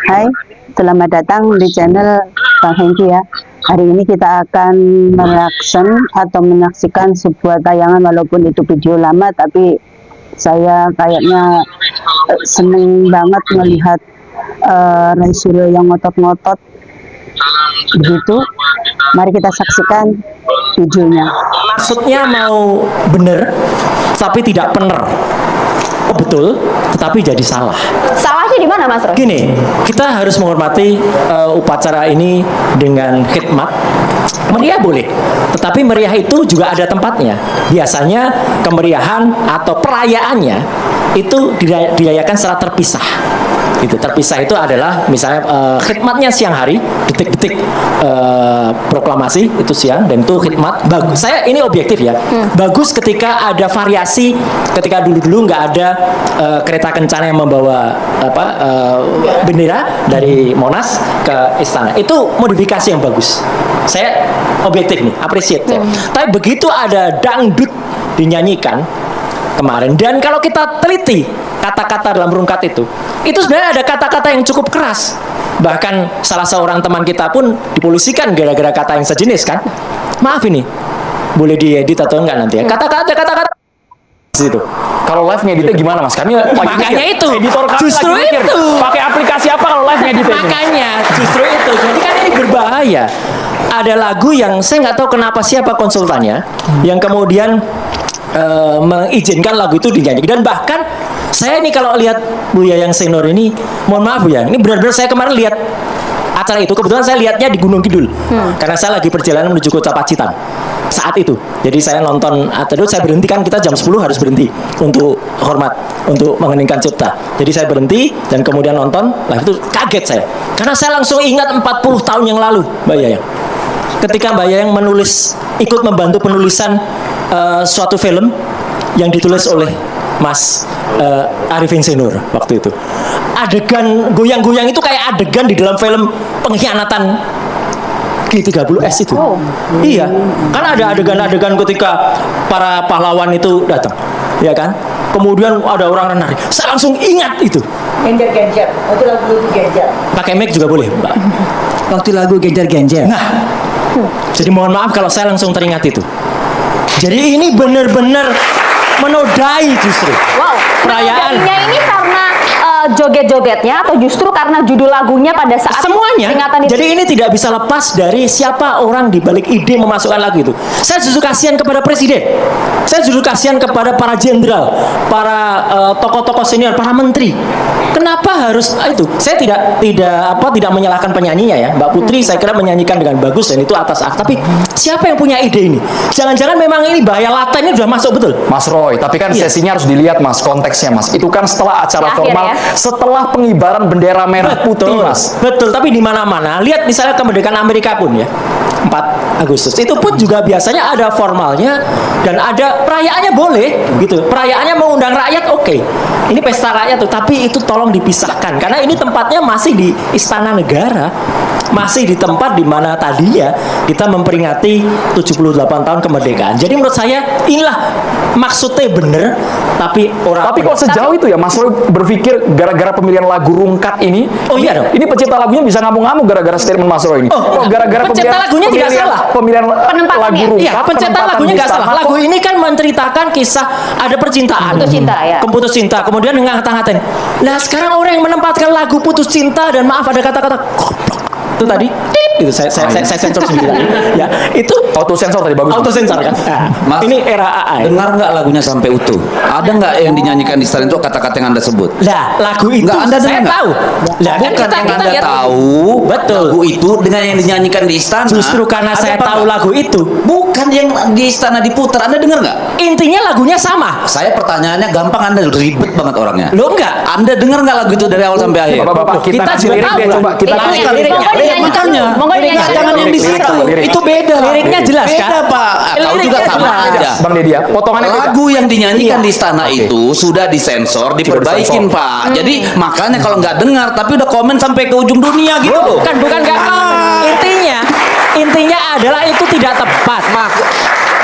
Hai, selamat datang di channel Bang Hengki ya. Hari ini kita akan mereaction atau menyaksikan sebuah tayangan walaupun itu video lama, tapi saya kayaknya seneng banget melihat Ray Suryo yang ngotot-ngotot begitu. Mari kita saksikan videonya. Maksudnya mau bener tapi tidak bener. Oh betul, tetapi jadi salah. Salahnya di mana, Mas Roy? Gini, kita harus menghormati upacara ini dengan khidmat. Meriah boleh, tetapi meriah itu juga ada tempatnya. Biasanya kemeriahan atau perayaannya itu dirayakan secara terpisah. Itu terpisah itu adalah misalnya khidmatnya siang hari, detik-detik proklamasi itu siang, dan itu khidmat bagus. Saya ini objektif ya, bagus ketika ada variasi, ketika dulu nggak ada kereta kencana yang membawa bendera dari Monas ke istana, itu modifikasi yang bagus. Saya objektif nih, appreciate ya. Tapi begitu ada dangdut dinyanyikan kemarin, dan kalau kita teliti kata-kata dalam rungkat itu sebenarnya ada kata-kata yang cukup keras. Bahkan salah seorang teman kita pun dipolisikan gara-gara kata yang sejenis kan. Maaf ini, boleh diedit atau enggak nanti ya. Kata-kata itu. Kalau live ngeditnya gimana, Mas? Kami makanya itu, editor kami justru lagi mikir, itu. pakai aplikasi apa kalau live ngeditnya? Makanya justru itu. Jadi kan ini berbahaya. Ada lagu yang saya nggak tahu kenapa siapa konsultannya yang kemudian mengizinkan lagu itu dinyanyikan. Dan bahkan saya ini kalau lihat Buya yang senior ini, mohon maaf ya, ini benar-benar saya kemarin lihat acara itu, kebetulan saya lihatnya di Gunung Kidul, karena saya lagi perjalanan menuju Kota Pacitan saat itu. Jadi saya nonton acara itu, saya berhenti, kan kita jam 10 harus berhenti untuk hormat, untuk mengeningkan cipta. Jadi saya berhenti dan kemudian nonton. Lah itu kaget saya, karena saya langsung ingat 40 tahun yang lalu Mbak Yayang, ketika Mbak Yayang ikut membantu penulisan suatu film yang ditulis oleh Mas Arifin Senur waktu itu. Adegan goyang-goyang itu kayak adegan di dalam film pengkhianatan G30S itu. Iya, kan ada adegan-adegan ketika para pahlawan itu datang, ya kan? Kemudian ada orang nari. Saya langsung ingat itu. Genjer-genjer, waktu lagu genjer. Pakai mic juga boleh, Mbak. Waktu lagu genjer-genjer. Nah, jadi mohon maaf kalau saya langsung teringat itu. Jadi ini benar-benar menodai justru. Wow, perayaan. menodainya ini karena joget-jogetnya atau justru karena judul lagunya pada saat semuanya. peringatan itu? Jadi ini tidak bisa lepas dari siapa orang di balik ide memasukkan lagu itu. Saya justru kasihan kepada presiden. Saya justru kasihan kepada para jenderal, para tokoh-tokoh senior, para menteri. Kenapa harus itu? Saya tidak menyalahkan penyanyinya ya. Mbak Putri saya kira menyanyikan dengan bagus dan itu atas hak. Tapi siapa yang punya ide ini? Jangan-jangan memang ini bahaya laten ini sudah masuk betul. Mas Roy, tapi kan sesinya harus dilihat, Mas, konteksnya, Mas. Itu kan setelah acara formal, setelah pengibaran bendera merah putih, Mas. Betul, tapi di mana-mana. Lihat misalnya kemerdekaan Amerika pun ya, 4 Agustus. Itu pun juga biasanya ada formalnya dan ada perayaannya boleh gitu. Perayaannya mengundang rakyat, oke. Ini pesta rakyat tuh, tapi itu tolong dipisahkan karena ini tempatnya masih di Istana Negara. Masih di tempat di mana tadinya kita memperingati 78 tahun kemerdekaan. Jadi menurut saya inilah maksudnya bener, tapi kok sejauh itu ya Mas Roy berpikir gara-gara pemilihan lagu rungkat ini? Oh iya dong. Ini pencipta lagunya bisa ngamuk-ngamuk gara-gara statement Mas Roy ini. Oh, gara-gara pencipta lagunya tidak salah. Pemilihan lagu rungkat. Iya, pencipta lagunya nggak salah. Lagu ini kan menceritakan kisah ada percintaan. Putus cinta ya. Putus cinta, kemudian ngata-ngatain. Nah, sekarang orang yang menempatkan lagu putus cinta dan maaf ada kata-kata itu tadi itu saya sensor sendiri ya, itu auto sensor tadi bagus. Auto sensor kan. Mas, ini era AI. dengar nggak lagunya sampai utuh? Ada nggak yang dinyanyikan di stadion itu kata-kata yang Anda sebut? Lah, lagu itu nggak, Anda saya dengar tahu. Lah, bukan kan yang Anda lihat. tahu. Betul. Lagu itu dengan yang dinyanyikan di istana. Justru karena ada saya apa tahu nggak? lagu itu. Bukan yang di istana diputar. Anda dengar nggak? Intinya lagunya sama. Saya pertanyaannya gampang, Anda ribet banget orangnya. Lo enggak? Anda dengar nggak lagu itu dari awal sampai akhir? Bapak-bapak, Kita kasih juga lirik tahu deh, lah. coba kita Iya, kasih iya, lirik. liriknya. Makanya. Jangan yang di situ. Itu beda. Liriknya jelas kan? Beda, Pak. Tahu juga Liriknya sama jelas. aja. Bang Deddy ya, potongannya beda. Lagu yang dinyanyikan Iya. di istana itu sudah disensor, diperbaikin, disensor. Pak. Jadi makanya kalau nggak dengar, tapi udah komen sampai ke ujung dunia gitu loh. Bukan enggak. Intinya adalah itu tidak tepat.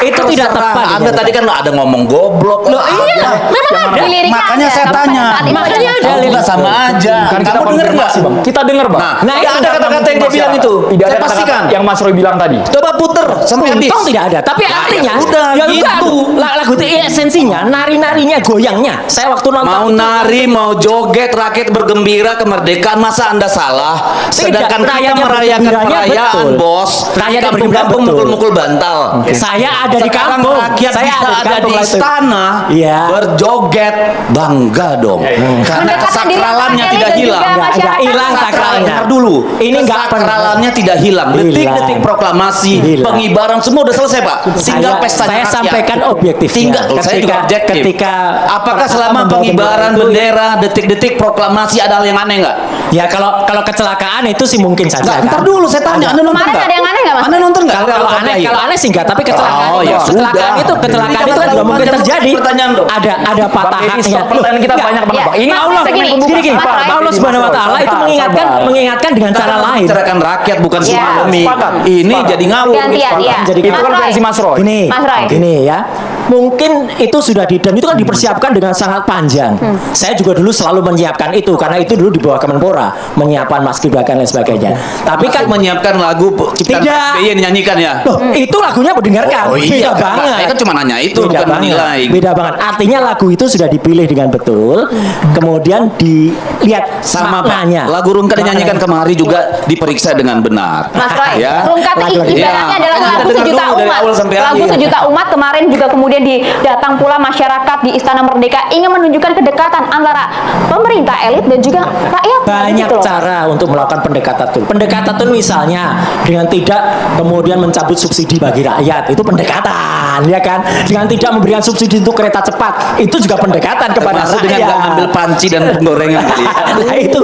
Itu tidak Terserah. tepat. Anda tadi kan ada ngomong goblok. Loh, iya, memang ada. Di liriknya Makanya ada, saya tapi tanya. pada saat ini Makanya tidak. ada. Oh, enggak sama aja. Kan kita Kamu denger nggak? konfirmasi, Bang. Kita dengar, Bang. Nah, itu tidak ada nggak kata-kata yang dia bilang itu. Tidak ada Saya kata-kata pastikan. yang Mas Roy bilang tadi. Coba puter sampai habis. Untung tidak ada, tapi Nah, artinya ya udah, ya gitu. lagu itu esensinya nari-narinya, goyangnya. Saya waktu nonton Mau itu- nari, mau joget, rakyat bergembira kemerdekaan, masa Anda salah? Sedangkan kita rakyatnya merayakan bergembiranya perayaan, betul. bos. Rakyatnya Di bergembira kampung betul. mukul-mukul bantal. Saya ada di Sekarang kampung. rakyat Saya bisa ada di kampung, istana, Iya. berjoget, bangga dong. Karena Mendekatkan diri kesakralannya sama tidak elit dan hilang. juga masyarakat. hilang Mas sakralnya. Dengar dulu. Ini nggak pernah. Kesakralannya tidak hilang. Detik-detik Hilang. proklamasi, Hilang. pengibaran semua udah selesai, Pak. Tinggal pesta saya sampaikan objektifnya. Tinggal saya juga objektif. Apakah selama pengibaran bendera, detik-detik proklamasi ada hal yang aneh nggak? Ya kalau kecelakaan itu sih mungkin saja. Nggak, kan? ntar dulu saya tanya. Anda nonton Kemarin nggak? ada yang aneh nggak, Mas? Anda nonton nggak? Kalau aneh sih enggak, tapi kecelakaan Oh, itu ya kecelakaan sudah. itu kecelakaan Ini itu kan jangan juga mungkin terlalu terjadi. panjang pertanyaan dong. Ada patah Bang Deddy, haknya. stop. Pertanyaan kita Loh, banyak banget, ya, Bang. Ini Mas, Allah segini, segmen pembuka. gini. Mas Roy. Allah Subhanahu wa taala itu mengingatkan dengan cara lain. Bicarakan rakyat bukan Ya, tsunami. sepakat. Ini Sepakat. jadi ngawur. Gantian, iya. Jadi Itu kan Mas Roy. versi Mas Roy. Gini, Mas Roy. gini ya. Mungkin itu sudah dan itu kan dipersiapkan dengan sangat panjang. Saya juga dulu selalu menyiapkan itu karena itu dulu di bawah Kemenpora, menyiapkan Paskibraka dan lain sebagainya. Tapi kan menyiapkan lagu ciptaan Tidak. SBY yang dinyanyikan ya. loh, itu lagunya mendengarkan. Oh iya, Beda banget. saya kan cuma nanya itu, Beda bukan banget. menilai. Beda banget. Artinya lagu itu sudah dipilih dengan betul, kemudian dilihat Sama Pak. maknanya. Lagu Rungkat dinyanyikan kemari juga diperiksa dengan benar. Mas Roy, Ya. Rungkat Lagu- ibaratnya Iya. adalah Kita lagu dengar sejuta dulu dari umat. awal sampai Lagu akhir. sejuta umat kemarin juga kemudian datang pula masyarakat di Istana Merdeka ingin menunjukkan kedekatan antara pemerintah elit dan juga rakyat. Banyak Gitu loh. cara untuk melakukan pendekatan itu. Pendekatan itu misalnya dengan tidak kemudian mencabut subsidi bagi rakyat, itu pendekatan, ya kan? Dengan tidak memberikan subsidi untuk kereta cepat, itu juga pendekatan kepada Termasuk rakyat. dengan nggak ngambil panci dan penggorengan. Nah, itu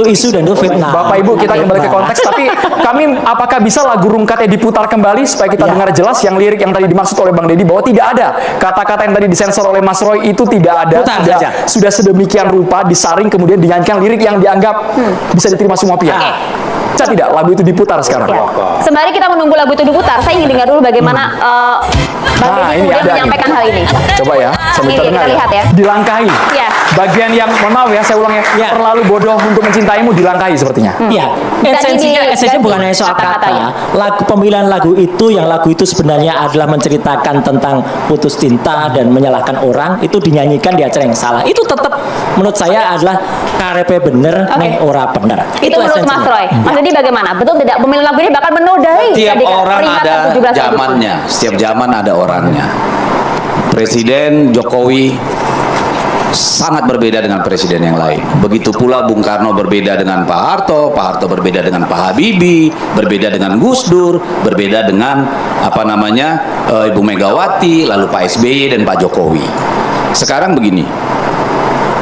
isu dan itu fitnah. Bapak Ibu, kita kembali ke konteks, tapi kami apakah bisa lagu Rungkatnya diputar kembali supaya kita Ya. dengar jelas yang lirik yang tadi dimaksud oleh Bang Deddy bahwa tidak ada kata-kata yang tadi disensor oleh Mas Roy itu tidak ada. Putar sudah, saja. sudah sedemikian rupa disaring kemudian dinyanyikan lirik yang dianggap bisa diterima semua pihak. Bisa tidak lagu itu diputar sekarang? Ya. Sembari kita menunggu lagu itu diputar, saya ingin dengar dulu bagaimana Bang Nah, Deddy ini kemudian ada menyampaikan ini. hal ini. Coba ya, sambil Ini kita dengar kita lihat ya. Dilangkahi. Ya. Bagian yang, mohon maaf ya, saya ulang ya, Ya. terlalu bodoh untuk mencintaimu dilangkahi sepertinya. Iya, esensinya diganti bukan hanya soal kata. kata-katanya. Lagu pemilihan lagu itu sebenarnya adalah menceritakan tentang putus cinta dan menyalahkan orang, itu dinyanyikan di acara yang salah. Itu tetap menurut saya adalah karepe bener Oke. neng ora bener. Itu menurut Mas Roy. Mas Deddy bagaimana? Betul tidak pemilihan lagu ini bakal menodai Setiap ketika orang peringatan ada 17 Agustus? zamannya, setiap zaman ada orangnya. Presiden Jokowi sangat berbeda dengan presiden yang lain. Begitu pula Bung Karno berbeda dengan Pak Harto berbeda dengan Pak Habibie, berbeda dengan Gus Dur, berbeda dengan Ibu Megawati, lalu Pak SBY dan Pak Jokowi. Sekarang begini,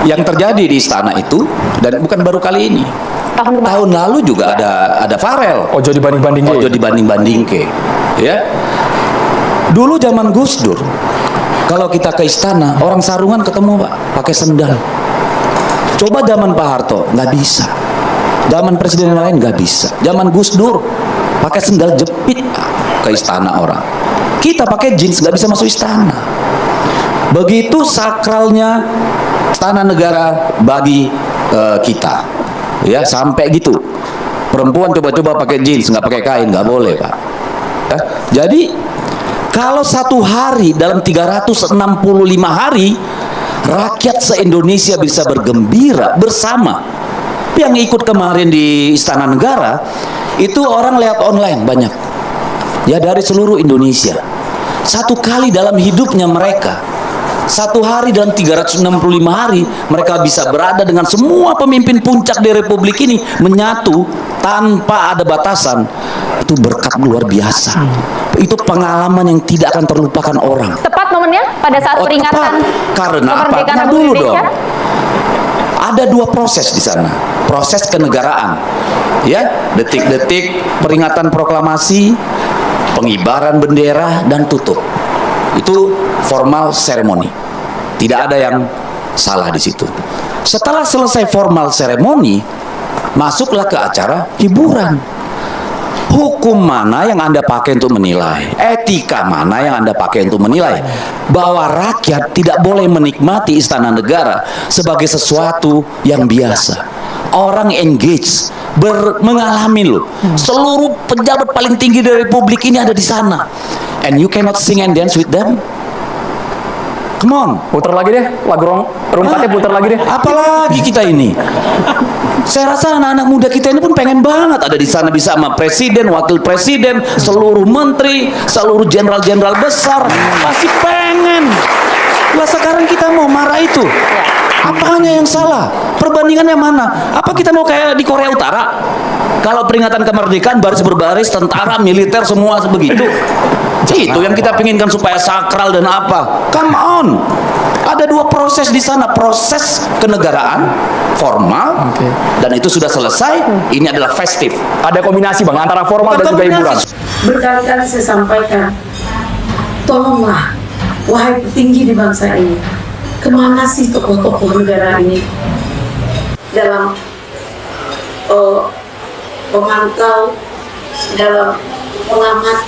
yang terjadi di istana itu dan bukan baru kali ini. Tahun kemarin. Tahun lalu juga ada Farel. Ojo dibanding-bandingin. Ojo dibanding-banding ya. Dulu zaman Gus Dur, kalau kita ke istana, orang sarungan ketemu Pak, pakai sendal. Coba zaman Pak Harto, nggak bisa. Zaman presiden yang lain nggak bisa. Zaman Gus Dur, pakai sendal jepit Pak, ke istana orang. Kita pakai jeans nggak bisa masuk istana. Begitu sakralnya istana negara bagi kita, ya sampai gitu. Perempuan coba-coba pakai jeans, nggak pakai kain, nggak boleh Pak. Ya, jadi kalau satu hari dalam 365 hari rakyat se-Indonesia bisa bergembira bersama. Yang ikut kemarin di Istana Negara itu orang lewat online banyak. Ya dari seluruh Indonesia. Satu kali dalam hidupnya mereka, satu hari dalam 365 hari mereka bisa berada dengan semua pemimpin puncak di Republik ini menyatu tanpa ada batasan. Itu berkat luar biasa. Itu pengalaman yang tidak akan terlupakan orang. Tepat momennya pada saat peringatan tepat. Karena apa? kemerdekaan Karena Republik dulu Indonesia. dong. Ada dua proses di sana. Proses kenegaraan. Ya, detik-detik peringatan proklamasi, pengibaran bendera dan tutup. Itu formal seremoni. Tidak ada yang salah di situ. Setelah selesai formal seremoni, masuklah ke acara hiburan. Hukum mana yang Anda pakai untuk menilai? Etika mana yang Anda pakai untuk menilai? Bahwa rakyat tidak boleh menikmati istana negara sebagai sesuatu yang biasa. Orang engage, mengalami loh. Seluruh pejabat paling tinggi dari Republik ini ada di sana. And you cannot sing and dance with them? Come on. Putar lagi deh, lagu Rungkatnya putar lagi deh. Apalagi kita ini. Saya rasa anak-anak muda kita ini pun pengen banget ada di sana, bisa sama presiden, wakil presiden, seluruh menteri, seluruh jenderal-jenderal besar, pasti pengen. Lah sekarang kita mau marah itu. Apanya yang salah? Perbandingannya mana? Apa kita mau kayak di Korea Utara? Kalau peringatan kemerdekaan baris berbaris, tentara, militer semua begitu. Itu yang kita pinginkan supaya sakral dan apa? Come on. Ada dua proses di sana, proses kenegaraan formal, dan itu sudah selesai. Ini adalah festif. Ada kombinasi Bang antara formal dan juga hiburan. Berkali-kali saya sampaikan, tolonglah, wahai petinggi di bangsa ini, kemana sih tokoh-tokoh negara ini dalam pemantau, dalam pengamat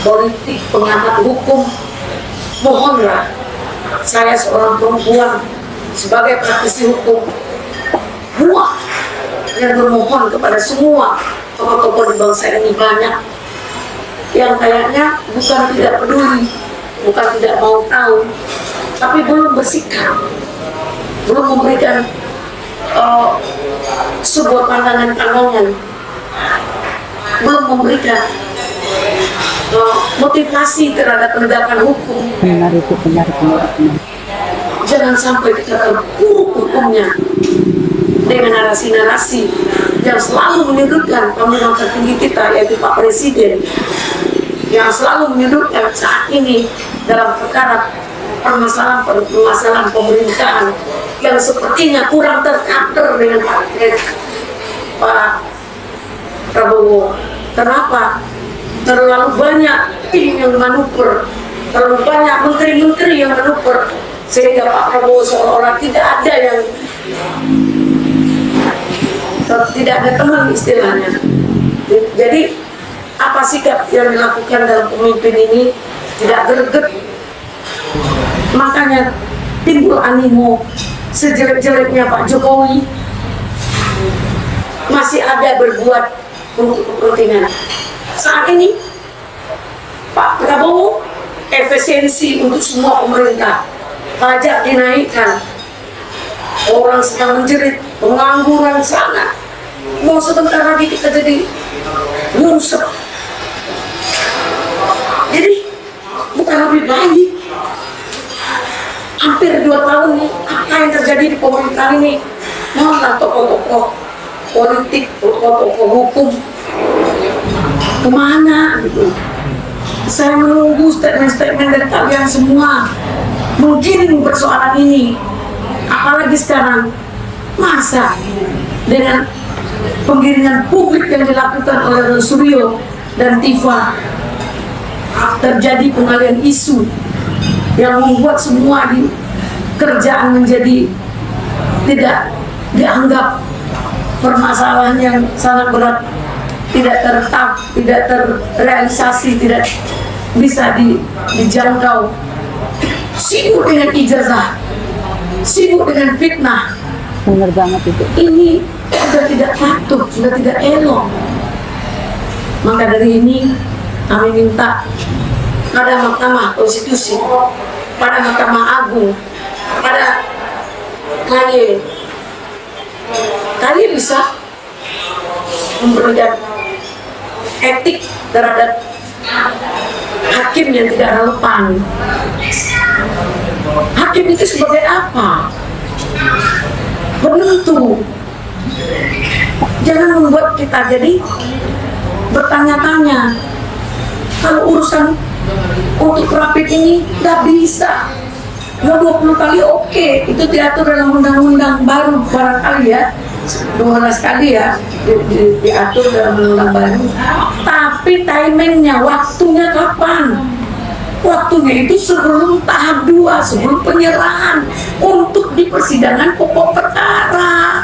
politik, pengamat hukum. Mohonlah, saya seorang perempuan sebagai praktisi hukum, yang bermohon kepada semua tokoh-tokoh di bangsa ini, banyak yang kayaknya bukan tidak peduli, bukan tidak mau tahu, tapi belum bersikap, belum memberikan sebuah pandangan-pandangan, belum memberikan motivasi terhadap penegakan hukum. Benar itu, benar. Jangan sampai kita terpuruk hukumnya dengan narasi-narasi yang selalu menyudutkan panglima tertinggi kita, yaitu Pak Presiden, yang selalu menyudutkan saat ini dalam perkara permasalahan pemerintahan yang sepertinya kurang tercover dengan Pak Prabowo. Kenapa? Terlalu banyak tim yang manuver, terlalu banyak menteri-menteri yang manuver, sehingga Pak Prabowo seolah-olah tidak ada yang tidak ada teman istilahnya. Jadi apa sikap yang dilakukan dalam pemimpin ini tidak greget, makanya timbul animo. Sejelek-jeleknya Pak Jokowi masih ada berbuat untuk kepentingan. Saat ini Pak Prabowo efisiensi untuk semua pemerintah, pajak dinaikkan, orang sedang menjerit, pengangguran sangat. Mau sebentar lagi kita jadi nyungsep. Jadi bukan lebih baik? Hampir 2 tahun nih, apa yang terjadi di pemerintahan ini? Mohonlah tokoh-tokoh politik, tokoh-tokoh hukum, kemana gitu? Saya menunggu statement-statement dari kalian semua menggiring persoalan ini. Apalagi sekarang, masa dengan penggiringan publik yang dilakukan oleh Suryo dan Tifa terjadi pengalian isu yang membuat semua di kerjaan menjadi tidak dianggap permasalahan yang sangat berat, tidak terrealisasi, tidak bisa dijangkau. Sibuk dengan ijazah, sibuk dengan fitnah. Benar banget itu. Ini sudah tidak patuh, sudah tidak elok. Maka dari ini kami minta pada Mahkamah Konstitusi, pada Mahkamah Agung, pada KY bisa memberikan etik terhadap hakim yang tidak relevan. Hakim itu sebagai apa? Penentu. Jangan membuat kita jadi bertanya-tanya. Kalau urusan untuk rapid ini nggak bisa. Mau 20 kali oke, itu diatur dalam undang-undang baru barangkali ya, 12 kali ya diatur dalam undang-undang baru. Tapi timingnya, waktunya kapan? Waktunya itu sebelum tahap 2, sebelum penyerahan untuk di persidangan pokok perkara.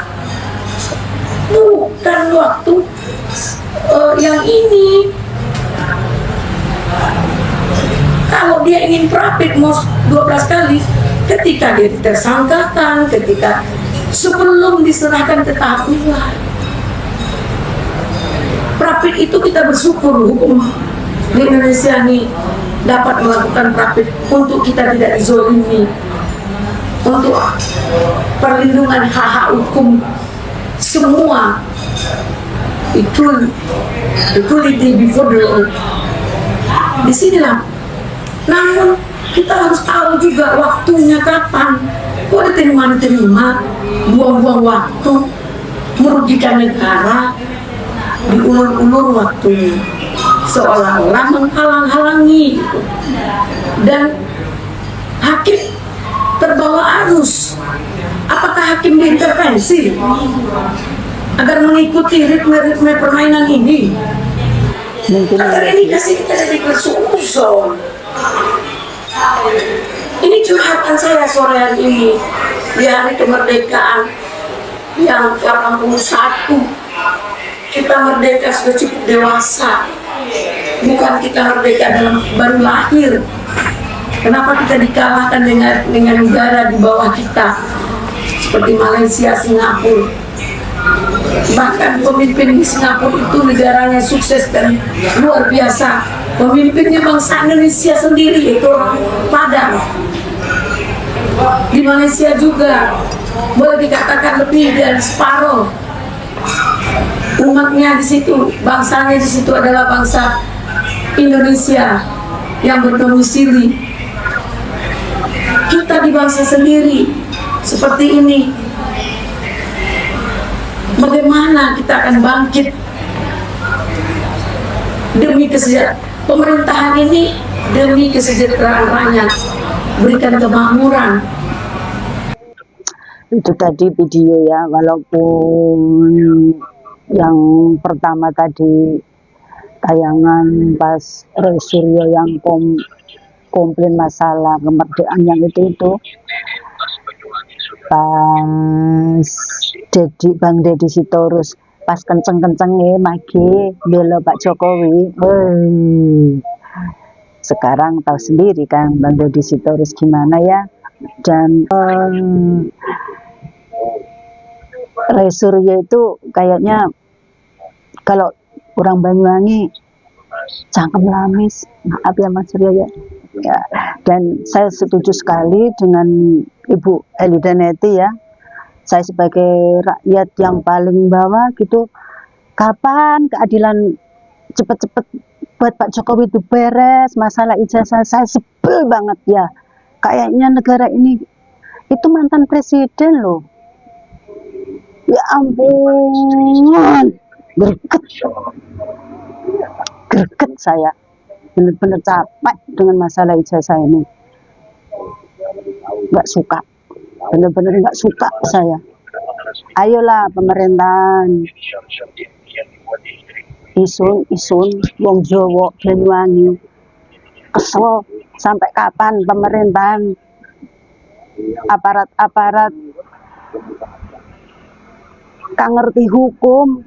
Bukan waktu yang ini. Kalau dia ingin profit mau 12 kali, ketika dia tersangkakan, ketika sebelum diserahkan ke tahap pengadilan. Profit itu kita bersyukur hukum di Indonesia ini dapat melakukan profit untuk kita tidak dizolimi, untuk perlindungan hak-hak hukum semua. Equality before the law. Disinilah. Namun kita harus tahu juga waktunya kapan. Kok diterima, buang-buang waktu, merugikan negara, diulur-ulur waktunya, seolah-olah menghalang-halangi. Dan hakim terbawa arus. Apakah hakim diintervensi agar mengikuti ritme-ritme permainan ini? Mungkin Agar ini kasih kita jadi bersusun. Ini curhatan saya sore hari ini di hari kemerdekaan yang ke-81. Kita merdeka sudah cukup dewasa, bukan kita merdeka dalam baru lahir. Kenapa kita dikalahkan dengan negara di bawah kita seperti Malaysia, Singapura? Bahkan pemimpin di Singapura itu negaranya sukses dan luar biasa. Pemimpinnya bangsa Indonesia sendiri, itu orang Padang. Di Malaysia juga boleh dikatakan lebih dari separuh umatnya di situ, bangsanya di situ adalah bangsa Indonesia yang berdomisili. Kita di bangsa sendiri seperti ini, bagaimana kita akan bangkit demi kesejahteraan pemerintahan ini, demi kesejahteraan rakyat, berikan kemakmuran. itu tadi video ya, walaupun yang pertama tadi tayangan pas Roy Suryo yang komplain masalah kemerdekaan yang itu pas Bang Deddy Sitorus pas kenceng-kencengnya magi bela Pak Jokowi. Sekarang tahu sendiri kan Bang Deddy Sitorus gimana ya. Dan Roy Suryo itu kayaknya kalau orang Banyuwangi cangkem lamis, maaf ya Mas Suryo ya. Dan saya setuju sekali dengan Ibu Elida Neti ya. Saya sebagai rakyat yang paling bawah gitu, kapan keadilan cepet-cepet buat Pak Jokowi itu beres masalah ijazah. Saya sebel banget ya. Kayaknya negara ini itu mantan presiden loh. Ya ampun, greget saya. Bener-bener capek dengan masalah ijazah ini. Nggak suka, bener-bener nggak suka saya. Ayolah pemerintahan, isun wong Jawa Banyuwangi, kesel sampai kapan pemerintahan aparat kang ngerti hukum.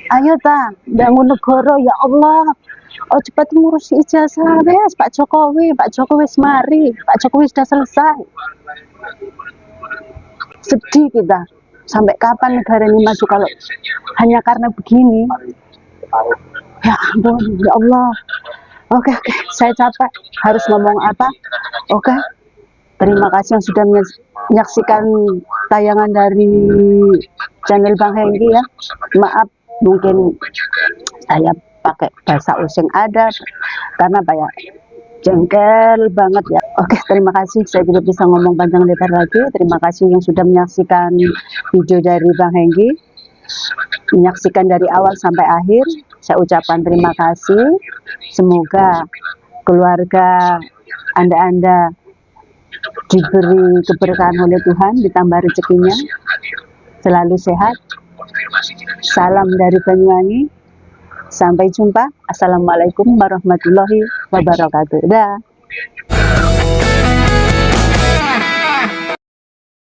Ayo ta bangun negara ya Allah. Oh cepat ngurusi ijazah wes Pak Jokowi semari, Pak Jokowi sudah selesai. Sedih kita, sampai kapan negara ini maju kalau hanya karena begini. Ya ampun ya Allah. Oke, saya capek harus ngomong apa. Oke, terima kasih yang sudah menyaksikan tayangan dari channel Bang Hengki ya. Maaf mungkin saya pakai bahasa using ada karena apa ya, jengkel banget ya. Oke, terima kasih, saya tidak bisa ngomong panjang lebar lagi. Terima kasih yang sudah menyaksikan video dari Bang Hengki, menyaksikan dari awal sampai akhir. Saya ucapkan terima kasih. Semoga keluarga Anda diberi keberkahan oleh Tuhan, ditambah rezekinya, selalu sehat. Salam dari Banyuwangi. Sampai jumpa. Assalamualaikum warahmatullahi wabarakatuh. Dah.